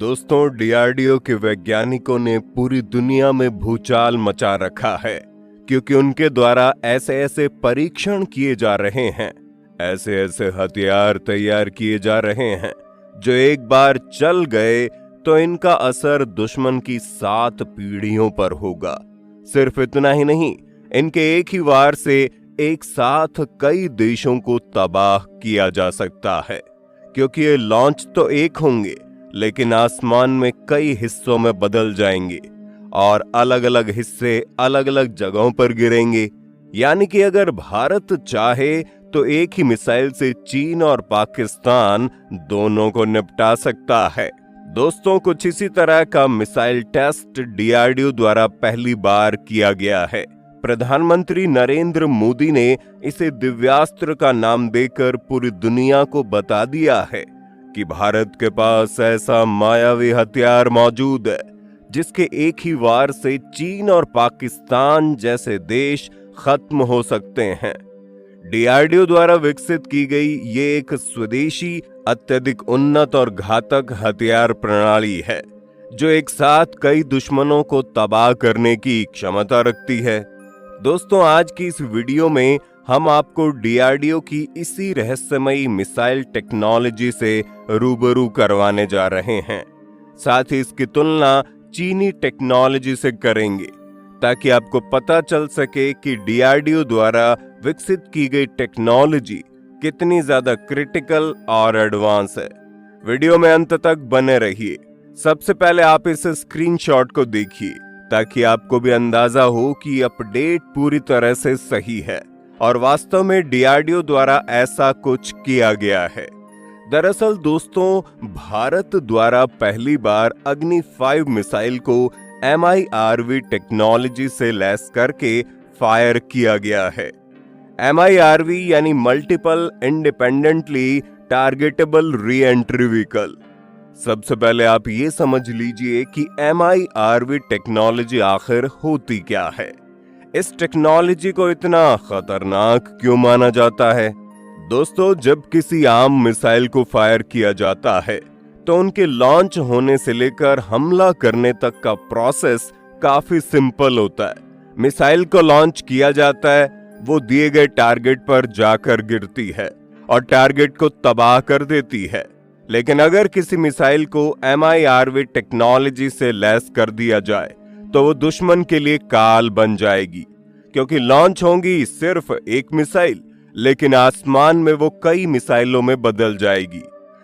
दोस्तों, डीआरडीओ के वैज्ञानिकों ने पूरी दुनिया में भूचाल मचा रखा है क्योंकि उनके द्वारा ऐसे ऐसे परीक्षण किए जा रहे हैं, ऐसे ऐसे हथियार तैयार किए जा रहे हैं जो एक बार चल गए तो इनका असर दुश्मन की 7 पीढ़ियों पर होगा। सिर्फ इतना ही नहीं, इनके एक ही वार से एक साथ कई देशों को तबाह किया जा सकता है, क्योंकि ये लॉन्च तो एक होंगे लेकिन आसमान में कई हिस्सों में बदल जाएंगे और अलग अलग हिस्से अलग अलग जगहों पर गिरेंगे। यानी कि अगर भारत चाहे तो एक ही मिसाइल से चीन और पाकिस्तान दोनों को निपटा सकता है। दोस्तों, कुछ इसी तरह का मिसाइल टेस्ट डीआरडीओ द्वारा पहली बार किया गया है। प्रधानमंत्री नरेंद्र मोदी ने इसे दिव्यास्त्र का नाम देकर पूरी दुनिया को बता दिया है कि भारत के पास ऐसा मायावी हथियार मौजूद है जिसके एक ही वार से चीन और पाकिस्तान जैसे देश खत्म हो सकते हैं। डीआरडीओ द्वारा विकसित की गई ये एक स्वदेशी, अत्यधिक उन्नत और घातक हथियार प्रणाली है जो एक साथ कई दुश्मनों को तबाह करने की क्षमता रखती है। दोस्तों, आज की इस वीडियो में हम आपको डीआरडीओ की इसी रहस्यमयी मिसाइल टेक्नोलॉजी से रूबरू करवाने जा रहे हैं। साथ ही इसकी तुलना चीनी टेक्नोलॉजी से करेंगे ताकि आपको पता चल सके कि डीआरडीओ द्वारा विकसित की गई टेक्नोलॉजी कितनी ज्यादा क्रिटिकल और एडवांस है। वीडियो में अंत तक बने रहिए। सबसे पहले आप इस स्क्रीनशॉट को देखिए ताकि आपको भी अंदाजा हो कि अपडेट पूरी तरह से सही है और वास्तव में डीआरडीओ द्वारा ऐसा कुछ किया गया है। दरअसल दोस्तों, भारत द्वारा पहली बार अग्नि 5 मिसाइल को MIRV टेक्नोलॉजी से लैस करके फायर किया गया है। MIRV यानी multiple independently targetable re entry vehicle. सबसे पहले आप ये समझ लीजिए कि MIRV टेक्नोलॉजी आखिर होती क्या है। इस टेक्नोलॉजी को इतना खतरनाक क्यों माना जाता है? दोस्तों, जब किसी आम मिसाइल को फायर किया जाता है तो उनके लॉन्च होने से लेकर हमला करने तक का प्रोसेस काफी सिंपल होता है। मिसाइल को लॉन्च किया जाता है, वो दिए गए टारगेट पर जाकर गिरती है और टारगेट को तबाह कर देती है। लेकिन अगर किसी मिसाइल को MIRV टेक्नोलॉजी से लैस कर दिया जाए तो वो दुश्मन के लिए काल बन जाएगी, क्योंकि लॉन्च होंगी सिर्फ एक मिसाइल लेकिन आसमान में वो कई मिसाइलों में बदल जाएगी।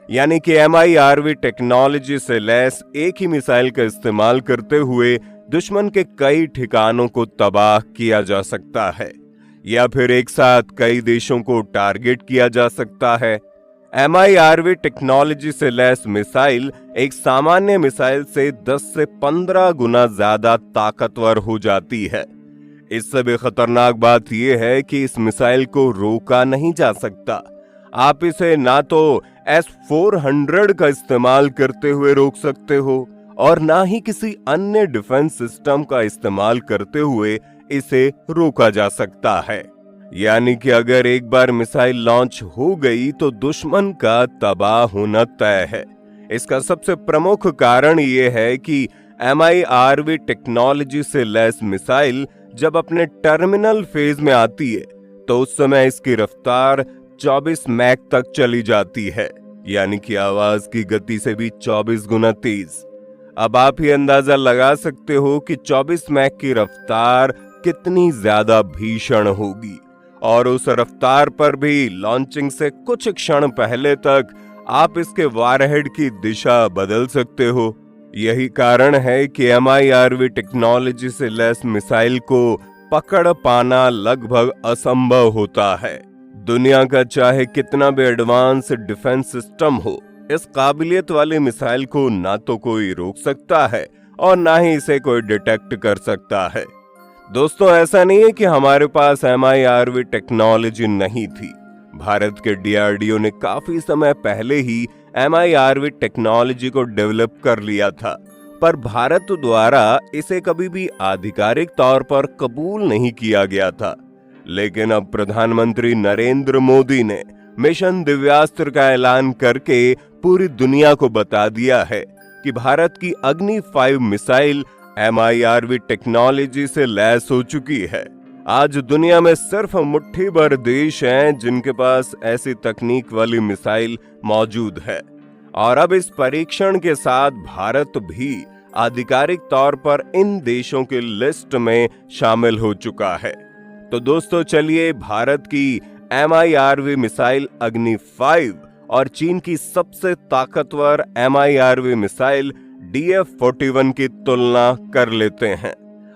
यानी कि MIRV टेक्नोलॉजी से लैस एक ही मिसाइल का इस्तेमाल करते हुए दुश्मन के कई ठिकानों को तबाह किया जा सकता है या फिर एक साथ कई देशों को टारगेट किया जा सकता है। MIRV टेक्नोलॉजी से लैस मिसाइल एक सामान्य मिसाइल से 10 से 15 गुना ज्यादा ताकतवर हो जाती है। इससे भी खतरनाक बात यह है कि इस मिसाइल को रोका नहीं जा सकता। आप इसे ना तो S-400 का इस्तेमाल करते हुए रोक सकते हो और ना ही किसी अन्य डिफेंस सिस्टम का इस्तेमाल करते हुए इसे रोका जा सकता है। यानी कि अगर एक बार मिसाइल लॉन्च हो गई तो दुश्मन का तबाह होना तय है। इसका सबसे प्रमुख कारण यह है कि MIRV टेक्नोलॉजी से लैस मिसाइल जब अपने टर्मिनल फेज में आती है तो उस समय इसकी रफ्तार 24 मैक तक चली जाती है, यानी कि आवाज की गति से भी 24 गुना तेज। अब आप ही अंदाजा लगा सकते हो कि 24 मैक की रफ्तार कितनी ज्यादा भीषण होगी और उस रफ्तार पर भी लॉन्चिंग से कुछ क्षण पहले तक आप इसके वारहेड की दिशा बदल सकते हो। यही कारण है कि MIRV टेक्नोलॉजी से लैस मिसाइल को पकड़ पाना लगभग असंभव होता है। दुनिया का चाहे कितना भी एडवांस डिफेंस सिस्टम हो, इस काबिलियत वाली मिसाइल को ना तो कोई रोक सकता है और ना ही इसे कोई डिटेक्ट कर सकता है। दोस्तों, ऐसा नहीं है कि हमारे पास MIRV टेक्नोलॉजी नहीं थी। भारत के डीआरडीओ ने काफी समय पहले ही MIRV टेक्नोलॉजी को डेवलप कर लिया था, पर भारत द्वारा इसे कभी भी आधिकारिक तौर पर कबूल नहीं किया गया था। लेकिन अब प्रधानमंत्री नरेंद्र मोदी ने मिशन दिव्यास्त्र का ऐलान करके पूरी दुनिया को बता दिया है कि भारत की अग्नि 5 मिसाइल MIRV टेक्नोलॉजी से लैस हो चुकी है। आज दुनिया में सिर्फ मुट्ठी भर देश हैं जिनके पास ऐसी तकनीक वाली मिसाइल मौजूद है और अब इस परीक्षण के साथ भारत भी आधिकारिक तौर पर इन देशों की लिस्ट में शामिल हो चुका है। तो दोस्तों चलिए भारत की MIRV मिसाइल अग्नि 5 और चीन की सबसे ताकतवर MIRV मिसाइल DF-41 की तुलना कर लेते हैं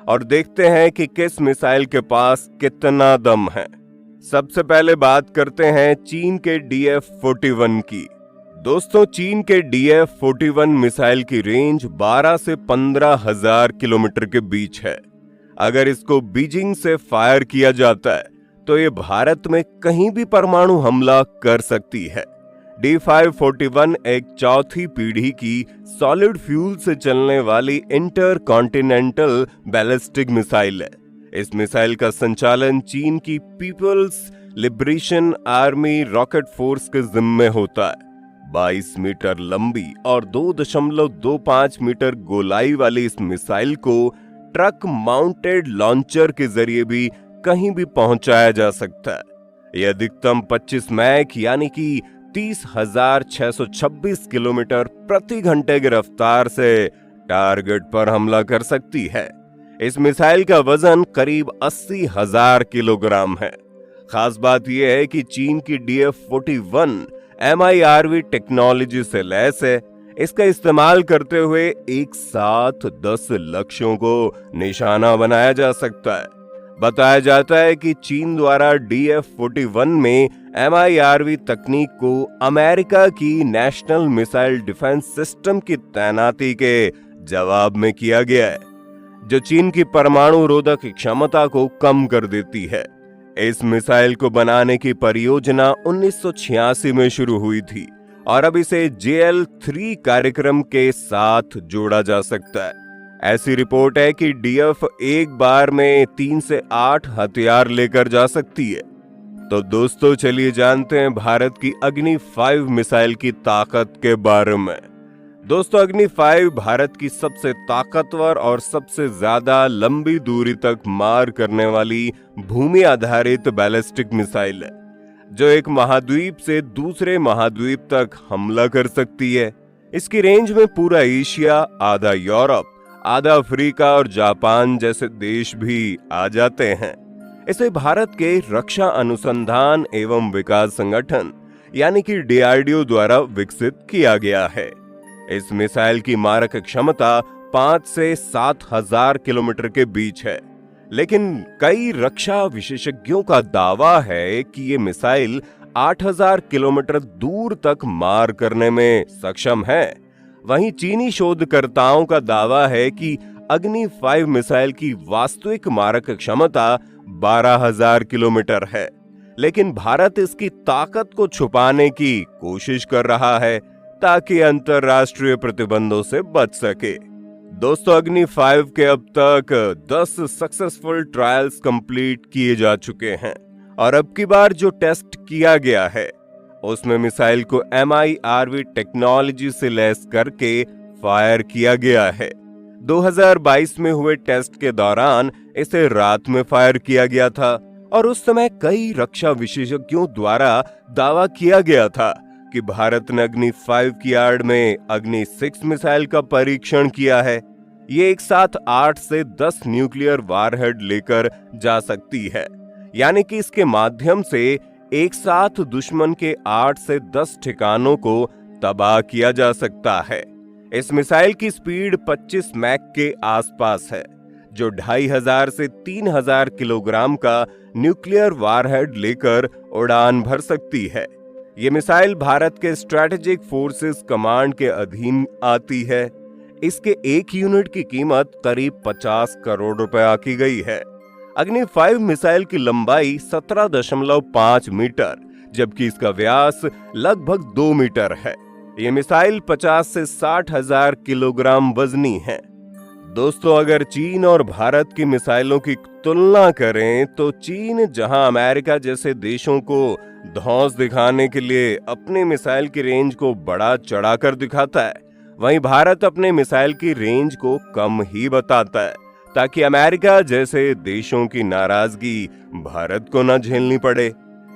और देखते हैं कि किस मिसाइल के पास कितना दम है। सबसे पहले बात करते हैं चीन के DF-41 की। दोस्तों चीन के DF-41 मिसाइल की रेंज 12 से 15,000 किलोमीटर के बीच है। अगर इसको बीजिंग से फायर किया जाता है तो ये भारत में कहीं भी परमाणु हमला कर सकती है। DF-41 एक चौथी पीढ़ी की सॉलिड फ्यूल से चलने वाली इंटर कॉन्टिनेंटल बैलिस्टिक मिसाइल है। इस मिसाइल का संचालन चीन की People's Liberation Army rocket force के जिम्मे होता है। 22 मीटर लंबी और 2.25 मीटर गोलाई वाली इस मिसाइल को ट्रक माउंटेड लॉन्चर के जरिए भी कहीं भी पहुंचाया जा सकता है। यह अधिकतम 25 मैक यानी कि 30,626 किलोमीटर प्रति घंटे की रफ्तार से टारगेट पर हमला कर सकती है। इस मिसाइल का वजन करीब 80,000 किलोग्राम है। खास बात यह है कि चीन की DF-41 MIRV टेक्नोलॉजी से लैस है। इसका इस्तेमाल करते हुए एक साथ 10 लक्ष्यों को निशाना बनाया जा सकता है। बताया जाता है कि चीन द्वारा DF-41 में MIRV तकनीक को अमेरिका की नेशनल मिसाइल डिफेंस सिस्टम की तैनाती के जवाब में किया गया है, जो चीन की परमाणु रोधक क्षमता को कम कर देती है। इस मिसाइल को बनाने की परियोजना 1986 में शुरू हुई थी और अब इसे JL-3 कार्यक्रम के साथ जोड़ा जा सकता है। ऐसी रिपोर्ट है कि DF एक बार में 3 से 8 हथियार लेकर जा सकती है। तो दोस्तों चलिए जानते हैं भारत की अग्नि 5 मिसाइल की ताकत के बारे में। दोस्तों अग्नि 5 भारत की सबसे ताकतवर और सबसे ज्यादा लंबी दूरी तक मार करने वाली भूमि आधारित बैलिस्टिक मिसाइल है, जो एक महाद्वीप से दूसरे महाद्वीप तक हमला कर सकती है। इसकी रेंज में पूरा एशिया, आधा यूरोप, आधा अफ्रीका और जापान जैसे देश भी आ जाते हैं। इसे भारत के रक्षा अनुसंधान एवं विकास संगठन यानी कि DRDO द्वारा विकसित किया गया है। इस मिसाइल की मारक क्षमता 5 से 7,000 किलोमीटर के बीच है, लेकिन कई रक्षा विशेषज्ञों का दावा है कि ये मिसाइल 8,000 किलोमीटर दूर तक मार करने में सक्षम है। वहीं चीनी शोधकर्ताओं का दावा है कि अग्नि 5 मिसाइल की वास्तविक मारक क्षमता 12,000 किलोमीटर है, लेकिन भारत इसकी ताकत को छुपाने की कोशिश कर रहा है ताकि अंतरराष्ट्रीय प्रतिबंधों से बच सके। दोस्तों अग्नि 5 के अब तक 10 सक्सेसफुल ट्रायल्स कंप्लीट किए जा चुके हैं और अब की बार जो टेस्ट किया गया है उसमें मिसाइल को MIRV टेक्नोलॉजी से लैस करके फायर किया गया है। 2022 में हुए टेस्ट के दौरान इसे रात में फायर किया गया था और उस समय कई रक्षा विशेषज्ञों द्वारा दावा किया गया था कि भारत ने अग्नि 5 की आड़ में अग्नि 6 मिसाइल का परीक्षण किया है। ये एक साथ 8 से 10 न्यूक्लियर वारहेड लेकर जा सकती है, यानी कि इसके माध्यम से एक साथ दुश्मन के 8 से 10 ठिकानों को तबाह किया जा सकता है। इस मिसाइल की स्पीड 25 मैक के आसपास है, जो 2,500 से 3,000 किलोग्राम का न्यूक्लियर वारहेड लेकर उड़ान भर सकती है। ये मिसाइल भारत के स्ट्रेटेजिक फोर्सेस कमांड के अधीन आती है। इसके एक यूनिट की कीमत करीब 50 करोड़ रुपए आकी गई है। अग्नि 5 मिसाइल की लंबाई 17.5 मीटर, जबकि इसका व्यास लगभग 2 मीटर है। ये मिसाइल 50 से 60,000 किलोग्राम वजनी है। दोस्तों अगर चीन और भारत की मिसाइलों की तुलना करें तो चीन जहां अमेरिका जैसे देशों को धौंस दिखाने के लिए अपनी मिसाइल की रेंज को बढ़ा चढ़ाकर दिखाता है, वहीं भारत अपने मिसाइल की रेंज को कम ही बताता है ताकि अमेरिका जैसे देशों की नाराजगी भारत को न झेलनी पड़े।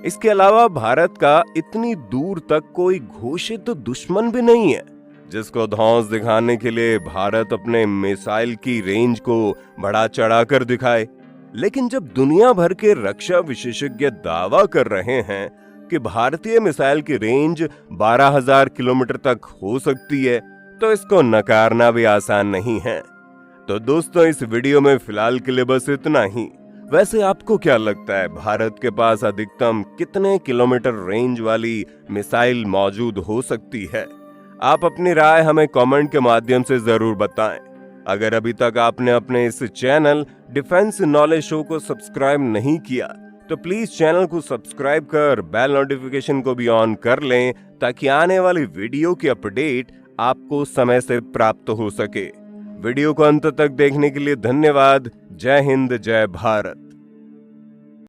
इसके अलावा भारत का इतनी दूर तक कोई घोषित दुश्मन भी नहीं है जिसको धौंस दिखाने के लिए भारत अपने मिसाइल की रेंज को बढ़ा चढ़ाकर दिखाए। लेकिन जब दुनिया भर के रक्षा विशेषज्ञ दावा कर रहे हैं कि भारतीय मिसाइल की रेंज 12,000 किलोमीटर तक हो सकती है, तो इसको नकारना भी आसान नहीं है। तो दोस्तों, इस वीडियो में फिलहाल के लिए बस इतना ही। वैसे आपको क्या लगता है, भारत के पास अधिकतम कितने किलोमीटर रेंज वाली मिसाइल मौजूद हो सकती है? आप अपनी राय हमें कमेंट के माध्यम से जरूर बताएं। अगर अभी तक आपने अपने इस चैनल डिफेंस नॉलेज शो को सब्सक्राइब नहीं किया तो प्लीज चैनल को सब्सक्राइब कर बेल नोटिफिकेशन को भी ऑन कर लें ताकि आने वाली वीडियो की अपडेट आपको समय से प्राप्त हो सके। वीडियो को अंत तक देखने के लिए धन्यवाद। जय हिंद, जय भारत।